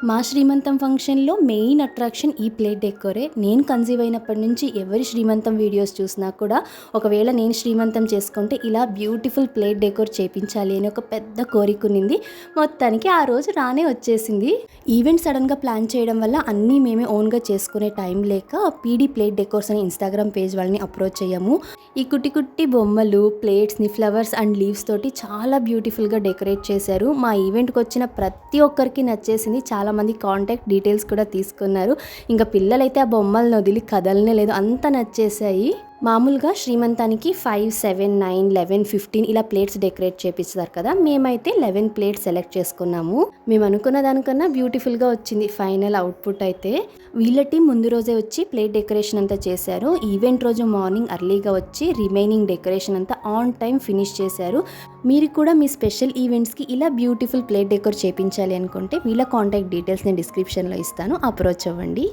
మా శ్రీమంతం ఫంక్షన్‌లో మెయిన్ అట్రాక్షన్ ఈ ప్లేట్ డెకోరే. నేను కన్సీవ్ అయినప్పటి నుంచి ఎవరి శ్రీమంతం వీడియోస్ చూసినా కూడా ఒకవేళ నేను శ్రీమంతం చేసుకుంటే ఇలా బ్యూటిఫుల్ ప్లేట్ డెకోర్ చేపించాలి అని ఒక పెద్ద కోరిక ఉన్నింది. మొత్తానికి ఆ రోజు రానే వచ్చేసింది. ఈవెంట్ సడన్‌గా ప్లాన్ చేయడం వల్ల అన్నీ మేమే ఓన్‌గా చేసుకునే టైం లేక పీడీ ప్లేట్ డెకోర్స్ అని ఇన్‌స్టాగ్రామ్ పేజ్ వాళ్ళని అప్రోచ్ అయ్యాము. ఈ కుట్టి కుట్టి బొమ్మలు, ప్లేట్స్‌ని ఫ్లవర్స్ అండ్ లీవ్స్ తోటి చాలా బ్యూటిఫుల్‌గా డెకరేట్ చేశారు. మా ఈవెంట్‌కి వచ్చిన ప్రతి ఒక్కరికి నచ్చేసింది. చాలామంది కాంటాక్ట్ డీటెయిల్స్ కూడా తీసుకున్నారు. ఇంకా పిల్లలైతే ఆ బొమ్మలను వదిలి కదలనే లేదు, అంత నచ్చేసాయి. మామూలుగా శ్రీమంతానికి 5, 7, 9, 11, 15 ఇలా ప్లేట్స్ డెకరేట్ చేపిస్తారు కదా. మేమైతే 11 ప్లేట్స్ సెలెక్ట్ చేసుకున్నాము. మేము అనుకున్న దానికన్నా బ్యూటిఫుల్గా వచ్చింది ఫైనల్ అవుట్పుట్ అయితే. వీళ్ళ టీం ముందు రోజే వచ్చి ప్లేట్ డెకరేషన్ అంతా చేశారు. ఈవెంట్ రోజు మార్నింగ్ అర్లీగా వచ్చి రిమైనింగ్ డెకరేషన్ అంతా ఆన్ టైం ఫినిష్ చేశారు. మీరు కూడా మీ స్పెషల్ ఈవెంట్స్కి ఇలా బ్యూటిఫుల్ ప్లేట్ డెకోర్ చేయించాలి అనుకుంటే వీళ్ళ కాంటాక్ట్ డీటెయిల్స్ నేను డిస్క్రిప్షన్లో ఇస్తాను, అప్రోచ్ అవ్వండి.